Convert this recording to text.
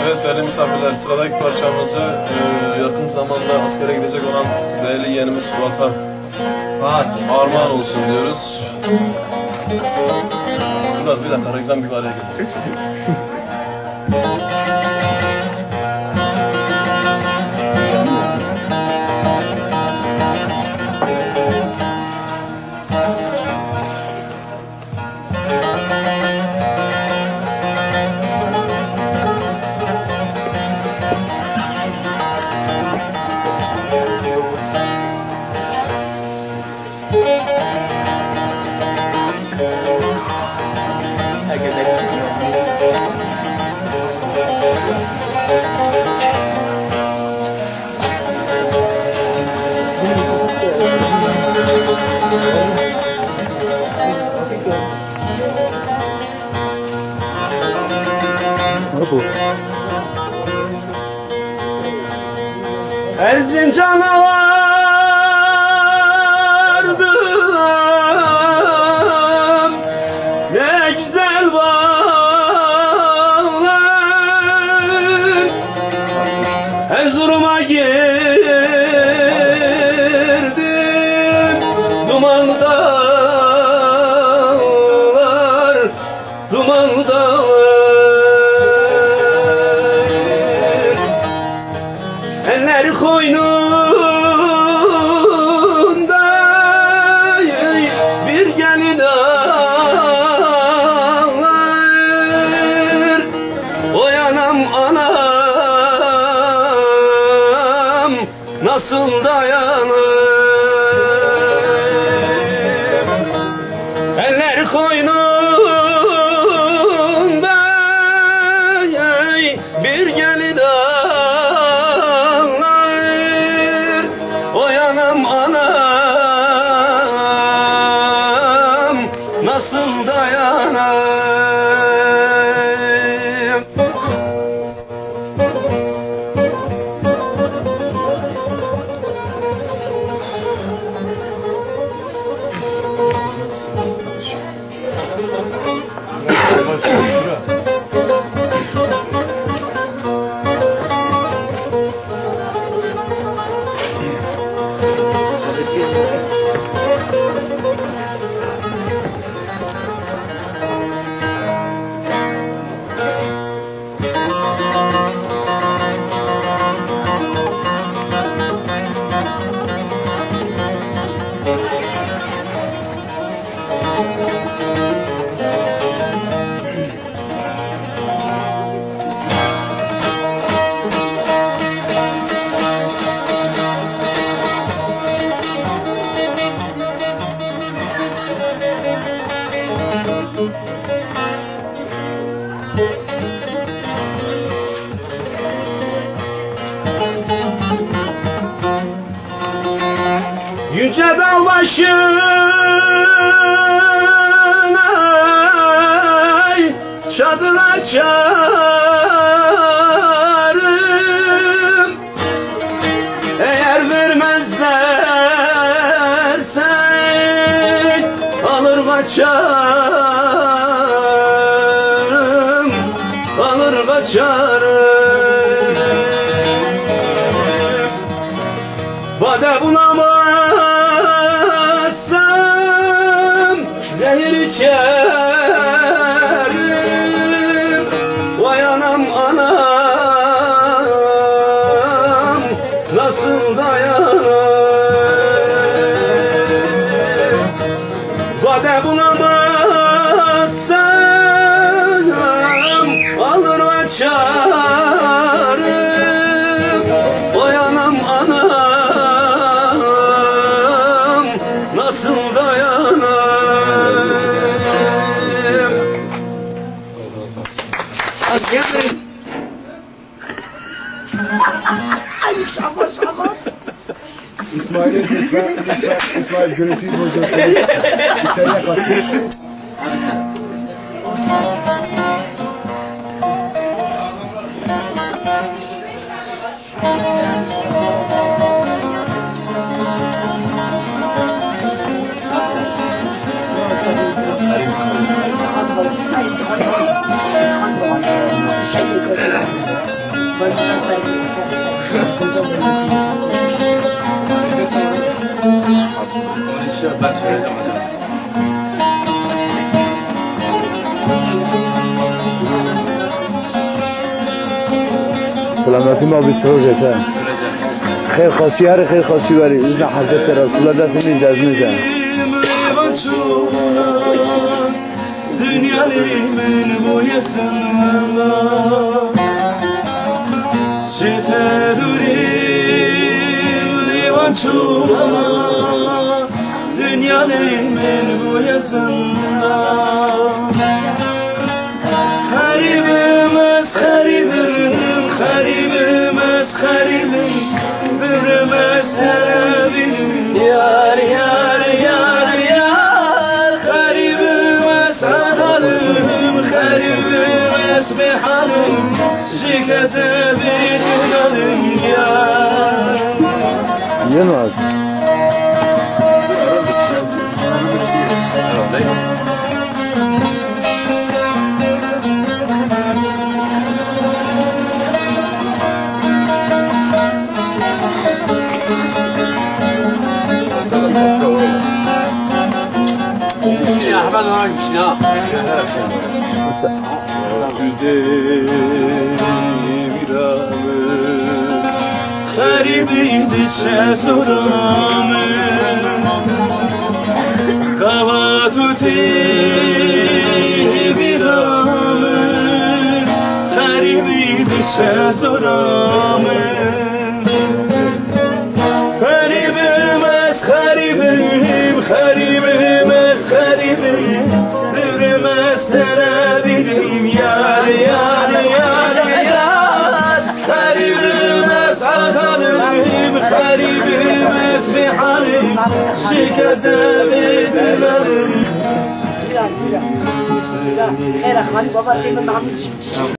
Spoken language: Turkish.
Evet değerli misafirler, sıradaki parçamızı yakın zamanda askere gidecek olan değerli yeğenimiz Fuat'a armağan olsun diyoruz. Bir dakika reklam bir araya gidiyor. Erzincan'a vardım, ne güzel bağlar. Erzurum'a girdim, dumanlı dağlar, dumanlı dağlar. Eller koynunda bir gelin ağlar. Oyanam anam nasıl dayanır. Eller koynunda bir gelin anam nasıl dayanayım? Yüce dağ başına çadır açarım. Eğer vermezlerse alır kaçarım, alır kaçarım. Bade bulamazsam zehir içerim. Vay anam anam nasıl dayanır. Bade bulamazsam alır açarım. Vay anam anam nasıl dayanayım? İsmail görüntüyü bozuyor. İçeriye kaçmış. Karim. Ben söyleyeceğim hocam. سلامتی ما بسروجه تا خیر خاصی هر خیر خاصی ولی اذن حضرت رسول الله دست نیز دست نیزن Dünyalimin boyasında Şeferurim livançuma Dünyalimin boyasında Haribimiz haribim, haribimiz haribim Bürümüz serabim Yar yar yar yar Haribimiz hanarım, haribimiz bihanım Şikese bir günahım yar Yılmaz. Ya ben hangisi ya? Garibiydi cesuramı Kavatuti biramı Garibiydi cesuramı Garibimiz garibim, garibimiz garibim Ömrümüz terebilim yar yar yar yar Garibimiz adanım, garibimiz bihalim Şikeze bidilerim خير اخواني بابا دايما معاهم